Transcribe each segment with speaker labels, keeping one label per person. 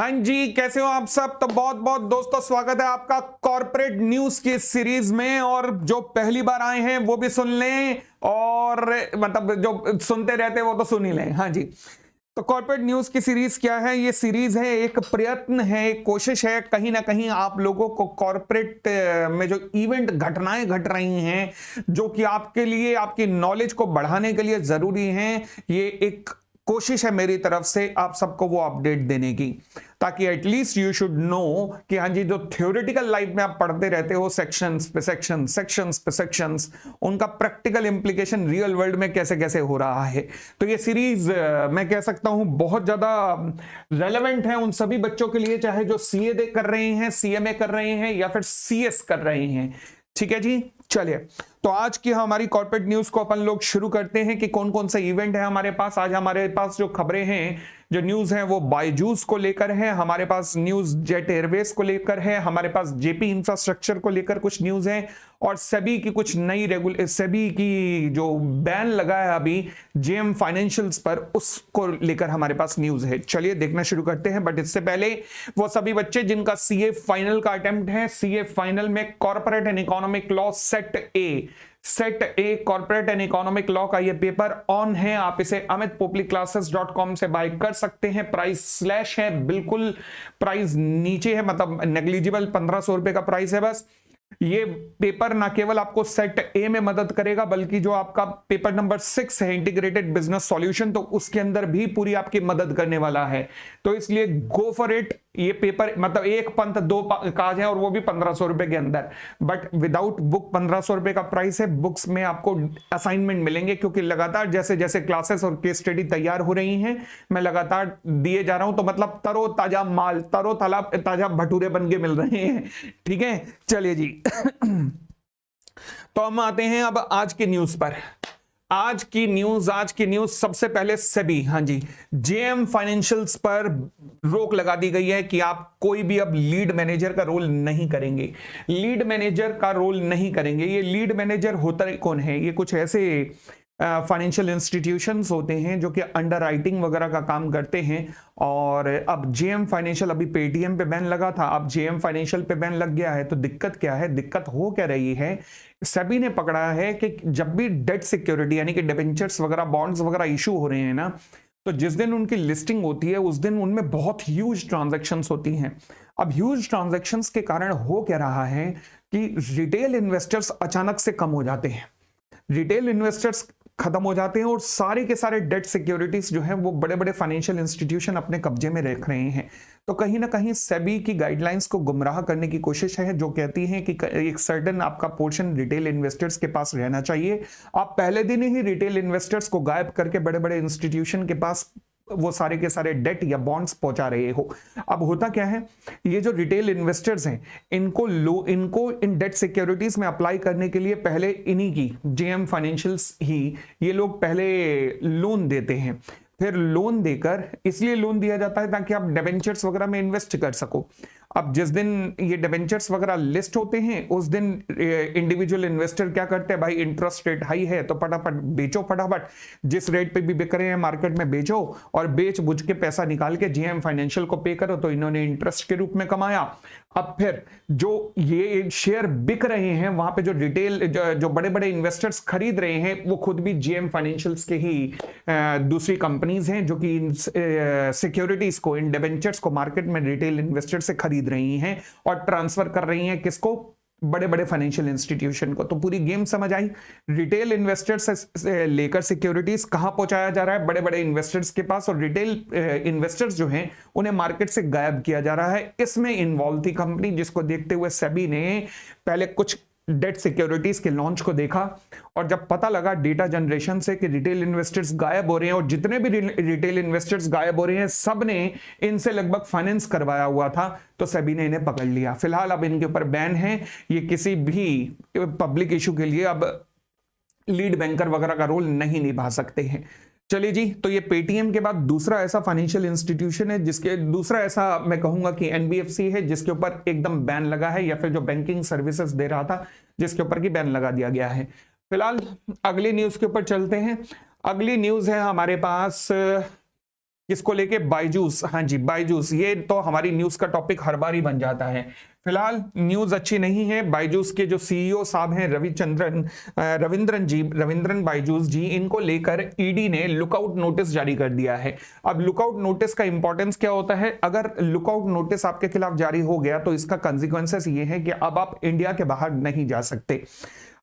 Speaker 1: हाँ जी, कैसे हो आप सब। तो बहुत बहुत दोस्तों स्वागत है आपका कॉर्पोरेट न्यूज की सीरीज में। और जो पहली बार आए हैं वो भी सुन लें, और मतलब जो सुनते रहते हैं वो तो सुन ही लें। हाँ जी, तो कॉर्पोरेट न्यूज की सीरीज क्या है? ये सीरीज है, एक प्रयत्न है, एक कोशिश है, कहीं ना कहीं आप लोगों को कॉर्पोरेट में जो इवेंट घटनाएं घट रही हैं, जो कि आपके लिए आपकी नॉलेज को बढ़ाने के लिए जरूरी हैं, ये एक कोशिश है मेरी तरफ से आप सबको वो अपडेट देने की, ताकि एटलीस्ट यू शुड नो कि हाँ जी, जो थ्योरेटिकल लाइफ में आप पढ़ते रहते हो सेक्शंस पे सेक्शंस, सेक्शंस पे सेक्शंस, उनका प्रैक्टिकल इंप्लीकेशन रियल वर्ल्ड में कैसे कैसे हो रहा है। तो ये सीरीज मैं कह सकता हूं बहुत ज्यादा रेलेवेंट है उन सभी बच्चों के लिए, चाहे जो सीए कर रहे हैं, सीएमए कर रहे हैं, या फिर सीएस कर रहे हैं। ठीक है जी, चलिए तो आज की हमारी कॉर्पोरेट न्यूज को अपन लोग शुरू करते हैं कि कौन कौन सा इवेंट है हमारे पास। आज हमारे पास जो खबरें हैं, जो न्यूज है, वो बायजूस को लेकर है, हमारे पास न्यूज जेट एयरवेज को लेकर है, हमारे पास जेपी इंफ्रास्ट्रक्चर को लेकर कुछ न्यूज है, और सेबी की कुछ नई सेबी की जो बैन लगा है अभी जेएम फाइनेंशियल्स पर, उसको लेकर हमारे पास न्यूज है। चलिए देखना शुरू करते हैं। बट इससे पहले वो सभी बच्चे जिनका सीए फाइनल का अटेम्प्ट है, सीए फाइनल में corporate and economic law set a corporate and economic law का ये पेपर ऑन है। आप इसे amitpopplyclasses.com से बाय कर सकते हैं। प्राइस स्लैश है, बिल्कुल प्राइस नीचे है, मतलब नेग्लिजिबल 1500 रुपए का प्राइस है बस। ये पेपर ना केवल आपको सेट ए में मदद करेगा, बल्कि जो आपका पेपर नंबर 6 है इंटीग्रेटेड बिजनेस सॉल्यूशन, तो उसके अंदर भी पूरी आपकी मदद करने वाला है। तो इसलिए गो फॉर इट। ये पेपर मतलब एक पंथ दो काज है, और वो भी 1500 रुपए के अंदर। बट विदाउट बुक 1500 रुपए का प्राइस है। बुक्स में आपको असाइनमेंट मिलेंगे, क्योंकि लगातार जैसे जैसे क्लासेस और केस स्टडी तैयार हो रही हैं, मैं लगातार दिए जा रहा हूं। तो मतलब तरो ताजा माल, तरो ताजा भटूरे बन के मिल रहे हैं। ठीक है, चलिए जी। तो हम आते हैं अब आज की न्यूज पर। आज की न्यूज सबसे पहले सेबी, हाँ जी, जेएम फाइनेंशियल्स पर रोक लगा दी गई है कि आप कोई भी अब लीड मैनेजर का रोल नहीं करेंगे। लीड मैनेजर का रोल नहीं करेंगे। ये लीड मैनेजर होता कौन है? ये कुछ ऐसे फाइनेंशियल इंस्टीट्यूशंस होते हैं जो कि अंडर राइटिंग वगैरह का काम करते हैं। और अब जेएम फाइनेंशियल, अभी पेटीएम पे बैन लगा था, अब जेएम फाइनेंशियल पे बैन लग गया है। तो दिक्कत क्या है? दिक्कत हो क्या रही है? सेबी ने पकड़ा है कि जब भी डेट सिक्योरिटी यानी कि डिबेंचर्स वगैरह, बॉन्ड्स वगैरह इशू हो रहे हैं ना, तो जिस दिन उनकी लिस्टिंग होती है उस दिन उनमें बहुत ह्यूज ट्रांजैक्शंस होती हैं। अब ह्यूज ट्रांजैक्शंस के कारण हो क्या रहा है कि रिटेल इन्वेस्टर्स अचानक से कम हो जाते हैं। रिटेल इन्वेस्टर्स खत्म हो जाते हैं, और सारे के सारे डेट सिक्योरिटीज जो है वो बड़े बड़े फाइनेंशियल इंस्टीट्यूशन अपने कब्जे में रख रहे हैं। तो कहीं ना कहीं सेबी की गाइडलाइंस को गुमराह करने की कोशिश है, जो कहती है कि एक सर्टेन आपका पोर्शन रिटेल इन्वेस्टर्स के पास रहना चाहिए। आप पहले दिन ही रिटेल इन्वेस्टर्स को गायब करके बड़े बड़े इंस्टीट्यूशन के पास वो सारे के सारे डेट या बॉन्ड्स पहुंचा रहे हो। अब होता क्या है, ये जो रिटेल इन्वेस्टर्स हैं, इनको इन डेट सिक्योरिटीज में अप्लाई करने के लिए पहले इन्हीं की जेएम फाइनेंशियल्स ही ये लोग पहले लोन देते हैं। फिर लोन देकर, इसलिए लोन दिया जाता है ताकि आप डिबेंचर्स वगैरह में इन्वेस्ट कर सको। अब जिस दिन ये डिबेंचर्स वगैरह लिस्ट होते हैं, उस दिन इंडिविजुअल इन्वेस्टर क्या करते हैं, भाई इंटरेस्ट रेट हाई है तो फटाफट बेचो, फटाफट जिस रेट पे भी बिक रहे हैं मार्केट में बेचो, और बेच बुझ के पैसा निकाल के जेएम फाइनेंशियल को पे करो। तो इन्होंने इंटरेस्ट के रूप में कमाया। अब फिर जो ये शेयर बिक रहे हैं, वहां पे जो रिटेल जो बड़े बड़े इन्वेस्टर्स खरीद रहे हैं, वो खुद भी जेएम फाइनेंशियल्स के ही दूसरी कंपनीज हैं, जो कि इन सिक्योरिटीज को, इन डिबेंचर्स को मार्केट में रिटेल इन्वेस्टर से खरीद रही हैं और ट्रांसफर कर रही हैं किसको? बड़े बड़े फाइनेंशियल इंस्टीट्यूशन को। तो पूरी गेम समझ आई। रिटेल इन्वेस्टर्स से लेकर सिक्योरिटीज कहां पहुंचाया जा रहा है? बड़े बड़े इन्वेस्टर्स के पास। और रिटेल इन्वेस्टर्स जो हैं उन्हें मार्केट से गायब किया जा रहा है। इसमें इन्वॉल्व थी कंपनी, जिसको देखते हुए सेबी ने पहले कुछ डेट सिक्योरिटीज के लॉन्च को देखा, और जब पता लगा डेटा जनरेशन से कि रिटेल इन्वेस्टर्स गायब हो रहे हैं, और जितने भी रिटेल इन्वेस्टर्स गायब हो रहे हैं सब ने इनसे लगभग फाइनेंस करवाया हुआ था, तो सेबी ने इन्हें पकड़ लिया। फिलहाल अब इनके ऊपर बैन है। ये किसी भी पब्लिक इशू के लिए अब लीड बैंकर वगैरह का रोल नहीं निभा सकते हैं। चलिए जी, तो ये पेटीएम के बाद दूसरा ऐसा फाइनेंशियल इंस्टीट्यूशन है जिसके, दूसरा ऐसा मैं कहूंगा कि एनबीएफसी है जिसके ऊपर एकदम बैन लगा है, या फिर जो बैंकिंग सर्विसेज दे रहा था जिसके ऊपर की बैन लगा दिया गया है। फिलहाल अगली न्यूज के ऊपर चलते हैं। अगली न्यूज है हमारे पास किसको लेके? बायजूस। हाँ जी, बायजूस। ये तो हमारी न्यूज का टॉपिक हर बार ही बन जाता है। फिलहाल न्यूज अच्छी नहीं है। बायजूस के जो सीईओ साहब हैं रविंद्रन बायजूस जी, इनको लेकर ईडी ने लुकआउट नोटिस जारी कर दिया है। अब लुकआउट नोटिस का इंपॉर्टेंस क्या होता है? अगर लुकआउट नोटिस आपके खिलाफ जारी हो गया तो इसका कंसिक्वेंसेस ये है कि अब आप इंडिया के बाहर नहीं जा सकते।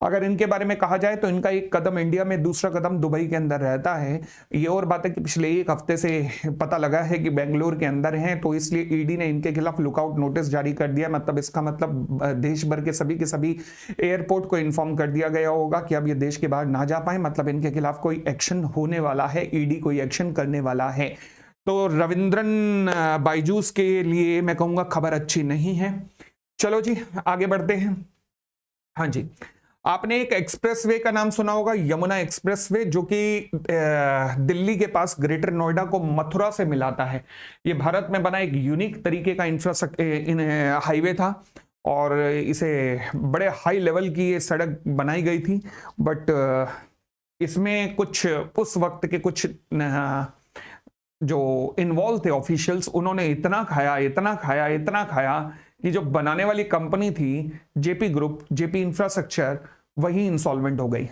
Speaker 1: अगर इनके बारे में कहा जाए तो इनका एक कदम इंडिया में, दूसरा कदम दुबई के अंदर रहता है। ये और बात है कि पिछले एक हफ्ते से पता लगा है कि बेंगलुरु के अंदर हैं, तो इसलिए ईडी ने इनके खिलाफ लुकआउट नोटिस जारी कर दिया। मतलब इसका मतलब देश भर के सभी एयरपोर्ट को इन्फॉर्म कर दिया गया होगा कि अब ये देश के बाहर ना जा पाए। मतलब इनके खिलाफ कोई एक्शन होने वाला है, ईडी कोई एक्शन करने वाला है। तो रविंद्रन बायजूस के लिए मैं कहूंगा खबर अच्छी नहीं है। चलो जी आगे बढ़ते हैं। हाँ जी, आपने एक एक्सप्रेसवे का नाम सुना होगा, यमुना एक्सप्रेसवे, जो कि दिल्ली के पास ग्रेटर नोएडा को मथुरा से मिलाता है। ये भारत में बना एक यूनिक तरीके का इंफ्रास्ट्रक्चर हाईवे था और इसे बड़े हाई लेवल की ये सड़क बनाई गई थी। बट इसमें कुछ उस वक्त के कुछ जो इन्वॉल्व थे ऑफिशियल्स, उन्होंने इतना खाया कि जो बनाने वाली कंपनी थी जेपी ग्रुप, जेपी इंफ्रास्ट्रक्चर, वही इंसॉल्वेंट हो गई।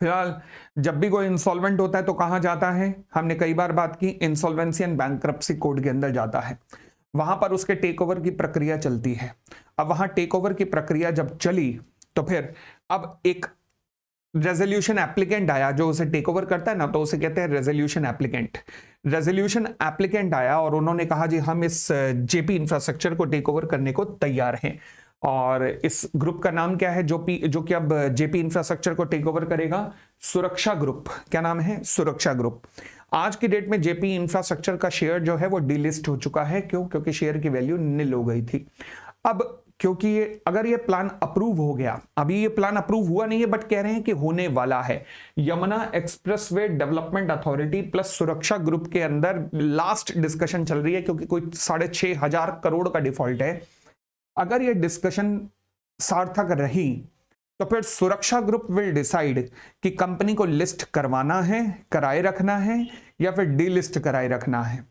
Speaker 1: फिलहाल जब भी कोई इंसॉल्वेंट होता है तो कहां जाता है? हमने कई बार बात की, इंसॉल्वेंसी एंड बैंक्रप्सी कोर्ट के अंदर जाता है। वहां पर उसके टेक ओवर की प्रक्रिया चलती है। अब वहां टेक ओवर की प्रक्रिया जब चली तो फिर अब एक रेजोल्यूशन एप्लीकेंट आया जो उसे टेक ओवर करता है ना, तो उसे कहते हैं रेजोल्यूशन एप्लीकेंट आया और उन्होंने कहा जी हम इस जेपी इंफ्रास्ट्रक्चर को टेक ओवर करने को तैयार हैं। और इस ग्रुप का नाम क्या है जो कि अब जेपी इंफ्रास्ट्रक्चर को टेक ओवर करेगा? सुरक्षा ग्रुप। क्या नाम है? सुरक्षा ग्रुप। आज की डेट में जेपी इंफ्रास्ट्रक्चर का शेयर जो है वो डीलिस्ट हो चुका है। क्यों? क्योंकि शेयर की वैल्यू नील हो गई थी। अब क्योंकि अगर ये प्लान अप्रूव हो गया, अभी ये प्लान अप्रूव हुआ नहीं है बट कह रहे हैं कि होने वाला है। Yamuna expressway development authority plus सुरक्षा ग्रुप के अंदर लास्ट डिस्कशन चल रही है, क्योंकि कोई 6,500 करोड़ का डिफॉल्ट है। अगर ये डिस्कशन सार्थक रही तो फिर सुरक्षा ग्रुप विल डिसाइड कि कंपनी को लिस्ट करवाना है, कराए रखना है, या फिर डीलिस्ट कराए रखना है।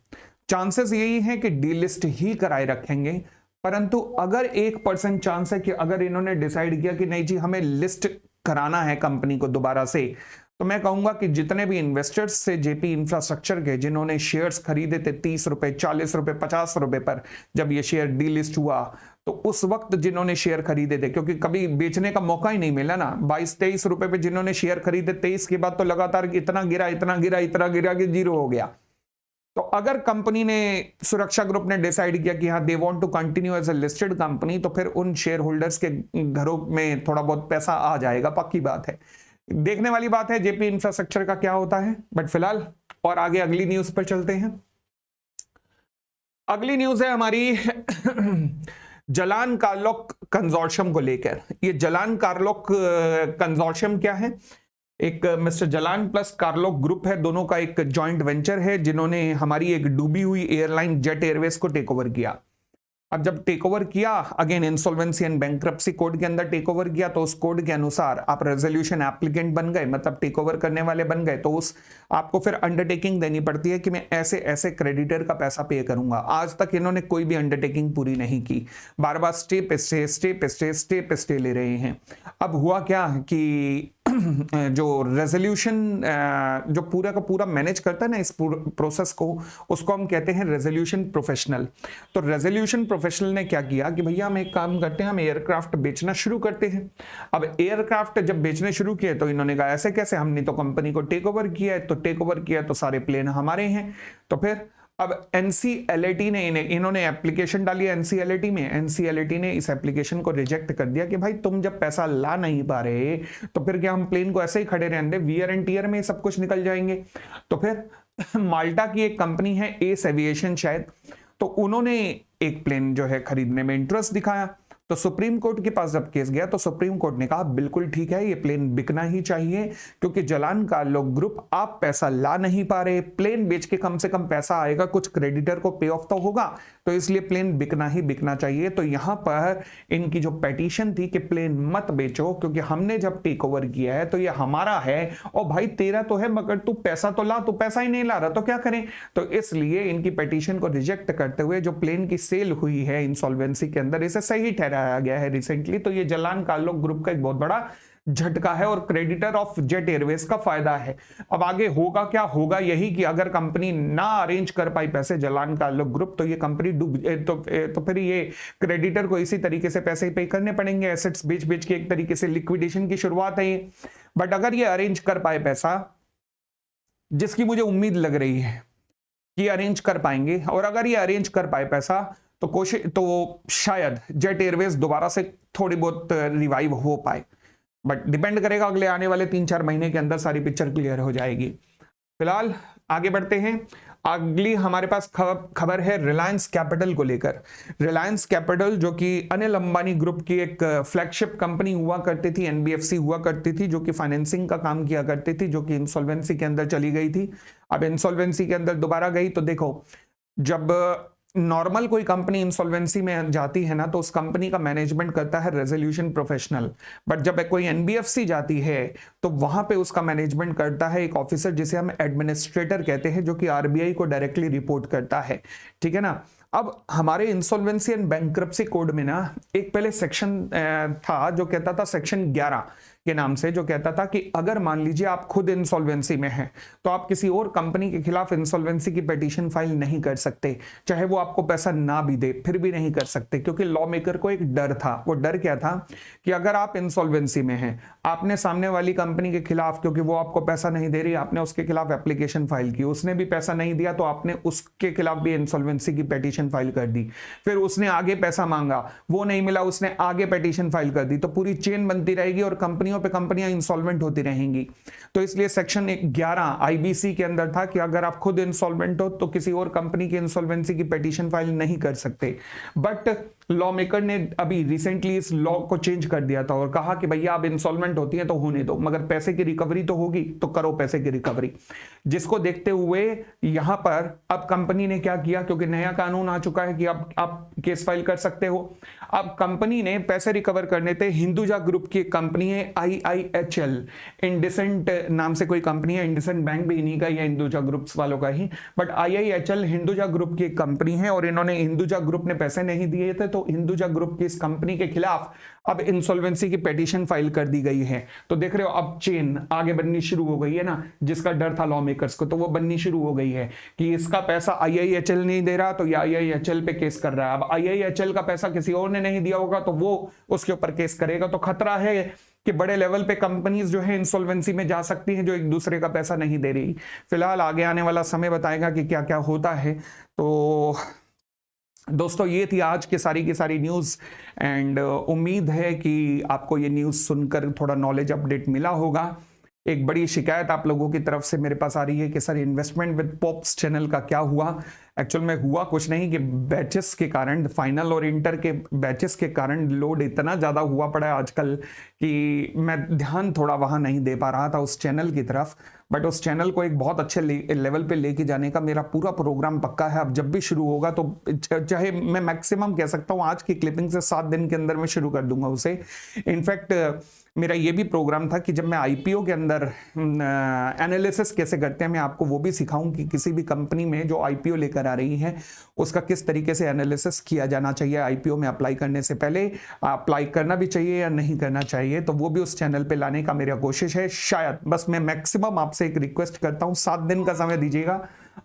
Speaker 1: चांसेस यही है कि डीलिस्ट ही कराए रखेंगे, परंतु अगर 1% चांस है कि अगर इन्होंने डिसाइड किया कि नहीं जी हमें लिस्ट कराना है कंपनी को दोबारा से, तो मैं कहूंगा कि जितने भी इन्वेस्टर्स से जेपी इंफ्रास्ट्रक्चर के, जिन्होंने शेयर्स खरीदे थे 30 रुपए, 40 रुपए, 50 रुपए पर, जब ये शेयर डीलिस्ट हुआ तो उस वक्त जिन्होंने शेयर खरीदे थे, क्योंकि कभी बेचने का मौका ही नहीं मिला ना, 22-23 रुपए पे जिन्होंने शेयर खरीदे, 23 के बाद तो लगातार इतना गिरा कि जीरो हो गया। तो अगर कंपनी ने, सुरक्षा ग्रुप ने डिसाइड किया कि हाँ they want to continue as a listed company, तो फिर उन शेयर होल्डर्स के घरों में थोड़ा बहुत पैसा आ जाएगा, पक्की बात है। देखने वाली बात है जेपी इंफ्रास्ट्रक्चर का क्या होता है। बट फिलहाल और आगे अगली न्यूज पर चलते हैं। अगली न्यूज है हमारी जलान कार्लोक कंजोर्शियम को लेकर। ये जलान कार्लोक कंजोर्शियम क्या है? एक मिस्टर जलान प्लस कार्लोक ग्रुप है, दोनों का एक जॉइंट वेंचर है, जिन्होंने हमारी एक डूबी हुई एयरलाइन जेट एयरवेज को टेक ओवर किया। अब जब टेक ओवर किया, again insolvency and bankruptcy code के अंदर टेक ओवर किया, तो उस कोड के अनुसार आप रेजोल्यूशन एप्लीकेंट बन गए, मतलब टेक ओवर करने वाले बन गए, तो उस आपको फिर अंडरटेकिंग देनी पड़ती है कि मैं ऐसे ऐसे क्रेडिटर का पैसा पे करूंगा। आज तक इन्होंने कोई भी अंडरटेकिंग पूरी नहीं की, बार बार स्टे ले रहे हैं। अब हुआ क्या कि जो रेजोल्यूशन जो पूरा का पूरा मैनेज करता है ना इस प्रोसेस को, उसको हम कहते हैं रेजोल्यूशन प्रोफेशनल। तो रेजोल्यूशन प्रोफेशनल ने क्या किया कि भैया हम एक काम करते हैं, हम एयरक्राफ्ट बेचना शुरू करते हैं। अब एयरक्राफ्ट जब बेचने शुरू किए तो इन्होंने कहा ऐसे कैसे, हमने तो कंपनी को टेक ओवर किया है, तो टेक ओवर किया तो सारे प्लेन हमारे हैं। तो फिर अब एनसीएलटी ने इन्होंने एप्लीकेशन डाली है एनसीएलटी में, एनसीएलटी ने इस एप्लीकेशन को रिजेक्ट कर दिया कि भाई तुम जब पैसा ला नहीं पा रहे तो फिर क्या हम प्लेन को ऐसे ही खड़े रहने दें, वियर एंड टीयर में सब कुछ निकल जाएंगे। तो फिर माल्टा की एक कंपनी है एस एविएशन शायद, तो उन्होंने एक प्लेन जो है खरीदने में इंटरेस्ट दिखाया। तो सुप्रीम कोर्ट के पास जब केस गया तो सुप्रीम कोर्ट ने कहा बिल्कुल ठीक है, ये प्लेन बिकना ही चाहिए, क्योंकि जलान कार्लो ग्रुप आप पैसा ला नहीं पा रहे, प्लेन बेच के कम से कम पैसा आएगा, कुछ क्रेडिटर को पे ऑफ तो होगा, तो इसलिए प्लेन बिकना ही बिकना चाहिए। तो यहां पर इनकी जो पेटिशन थी कि प्लेन मत बेचो, क्योंकि हमने जब टेक ओवर किया है तो ये हमारा है, और भाई तेरा तो है मगर तू पैसा तो ला, तू पैसा ही नहीं ला रहा तो क्या करें। तो इसलिए इनकी पेटिशन को रिजेक्ट करते हुए जो प्लेन की सेल हुई है इंसॉल्वेंसी के अंदर, इसे सही ठहराया गया है रिसेंटली। तो ये जलान कार्लो ग्रुप का एक बहुत बड़ा झटका है और क्रेडिटर ऑफ जेट एयरवेज का फायदा है। अब आगे होगा क्या, होगा यही कि अगर कंपनी ना अरेंज कर पाई पैसे जलान कार्लो ग्रुप, तो ये कंपनी डूब तो फिर ये क्रेडिटर को इसी तरीके से पैसे पे करने पड़ेंगे, एसेट्स बेच बेच के, एक तरीके से लिक्विडेशन की शुरुआत है ये। बट अगर ये अरेंज कर पाए पैसा, जिसकी मुझे उम्मीद लग रही है कि अरेंज कर पाएंगे, और अगर ये अरेंज कर पाए पैसा तो कोशिश तो शायद जेट एयरवेज दोबारा से थोड़ी बहुत रिवाइव हो पाए, बट डिपेंड करेगा, अगले आने वाले 3-4 महीने के अंदर सारी पिक्चर क्लियर हो जाएगी। फिलहाल आगे बढ़ते हैं। अगली हमारे पास खबर है रिलायंस कैपिटल को लेकर। रिलायंस कैपिटल जो कि अनिल अंबानी ग्रुप की एक फ्लैगशिप कंपनी हुआ करती थी, एनबीएफसी हुआ करती थी, जो कि फाइनेंसिंग का काम किया करती थी, जो कि इंसॉल्वेंसी के अंदर चली गई थी। अब इंसॉल्वेंसी के अंदर दोबारा गई, तो देखो जब नॉर्मल कोई कंपनी इंसॉल्वेंसी में जाती है ना, तो उस कंपनी का मैनेजमेंट करता है रेजोल्यूशन प्रोफेशनल, बट जब कोई एनबीएफसी जाती है तो वहां पे उसका मैनेजमेंट करता है एक ऑफिसर जिसे हम एडमिनिस्ट्रेटर कहते हैं, जो कि आरबीआई को डायरेक्टली रिपोर्ट करता है, ठीक है ना। अब हमारे इंसॉल्वेंसी एंड बैंक्रप्सी कोड में ना एक पहले सेक्शन था जो कहता था, सेक्शन 11 के नाम से, जो कहता था कि अगर मान लीजिए आप खुद इंसॉल्वेंसी में हैं तो आप किसी और कंपनी के खिलाफ इंसॉल्वेंसी की पिटीशन फाइल नहीं कर सकते, चाहे वो आपको पैसा ना भी दे फिर भी नहीं कर सकते, क्योंकि लॉ मेकर को एक डर था। वो डर क्या था कि अगर आप इंसॉल्वेंसी में हैं, आपने सामने वाली कंपनी के खिलाफ, क्योंकि वो आपको पैसा नहीं दे रही, आपने उसके खिलाफ एप्लीकेशन फाइल की, उसने भी पैसा नहीं दिया तो आपने उसके खिलाफ भी इंसॉल्वेंसी की पिटीशन फाइल कर दी, फिर उसने आगे पैसा मांगा, वो नहीं मिला, उसने आगे पिटीशन फाइल कर दी, तो पूरी चेन बनती रहेगी और कंपनियों पे कंपनियां इंसॉल्वेंट होती रहेंगी। तो इसलिए सेक्शन 11 आईबीसी के अंदर था कि अगर आप खुद इंसॉल्वेंट हो तो किसी और कंपनी की इंसॉल्वेंसी की पिटीशन फाइल नहीं कर सकते। बट लॉ मेकर ने अभी रिसेंटली इस लॉ को चेंज कर दिया था और कहा कि भैया आप इंसॉल्वेंट होती हैं तो होने दो, मगर पैसे की रिकवरी तो होगी, तो करो पैसे की रिकवरी। जिसको देखते हुए यहां पर अब कंपनी ने क्या किया, क्योंकि नया कानून आ चुका है कि अब आप केस फाइल कर सकते हो। अब कंपनी ने पैसे रिकवर करने थे, हिंदुजा ग्रुप की एक कंपनी है IIHL, इंडिसेंट नाम से कोई कंपनी है, इंडिसेंट बैंक भी इन्हीं का ही है, हिंदुजा ग्रुप्स वालों का ही, बट IIHL हिंदुजा ग्रुप की एक कंपनी है और इन्होंने, हिंदुजा ग्रुप ने पैसे नहीं दिए थे, तो हिंदुजा ग्रुप की इस कंपनी के खिलाफ अब इंसॉल्वेंसी की पिटीशन फाइल कर दी गई है। तो देख रहे हो अब चेन आगे बननी शुरू हो गई है ना, जिसका डर था लॉ मेकर्स को, तो वो बननी शुरू हो गई है कि इसका पैसा IIHL नहीं दे रहा तो ये IIHL पे केस कर रहा है। अब IIHL का पैसा किसी और ने नहीं दिया होगा तो वो उसके ऊपर केस करेगा। तो खतरा है कि बड़े लेवल पे कंपनीज जो है इंसॉल्वेंसी में जा सकती हैं जो एक दूसरे का पैसा नहीं दे रही। फिलहाल आगे आने वाला समय बताएगा कि क्या क्या होता है। तो दोस्तों ये थी आज की सारी न्यूज़ एंड उम्मीद है कि आपको ये न्यूज़ सुनकर थोड़ा नॉलेज अपडेट मिला होगा। एक बड़ी शिकायत आप लोगों की तरफ से मेरे पास आ रही है कि sir investment with pops channel का क्या हुआ। एक्चुअल में हुआ कुछ नहीं कि बैचेस के कारण, फाइनल और इंटर के बैचेस के कारण लोड इतना ज़्यादा हुआ पड़ा है आजकल कि मैं ध्यान थोड़ा वहाँ नहीं दे पा रहा था उस चैनल की तरफ। बट उस चैनल को एक बहुत अच्छे लेवल पे लेके जाने का मेरा पूरा प्रोग्राम पक्का है। अब जब भी शुरू होगा तो चाहे मैं मैक्सिमम कह सकता हूँ आज की क्लिपिंग से 7 दिन के अंदर मैं शुरू कर दूंगा उसे। इनफैक्ट मेरा ये भी प्रोग्राम था कि जब मैं आईपीओ के अंदर एनालिसिस कैसे करते हैं मैं आपको वो भी सिखाऊं कि किसी भी कंपनी में जो आईपीओ लेकर आ रही है उसका किस तरीके से एनालिसिस किया जाना चाहिए, आईपीओ में अप्लाई करने से पहले अप्लाई करना भी चाहिए या नहीं करना चाहिए, तो वो भी उस चैनल पे लाने का मेरा कोशिश है। शायद बस मैं मैक्सिमम आपसे एक रिक्वेस्ट करता हूँ 7 दिन का समय दीजिएगा,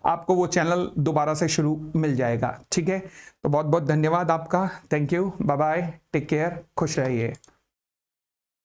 Speaker 1: आपको वो चैनल दोबारा से शुरू मिल जाएगा। ठीक है, तो बहुत बहुत धन्यवाद आपका, thank you, bye bye, take care, खुश रहिए।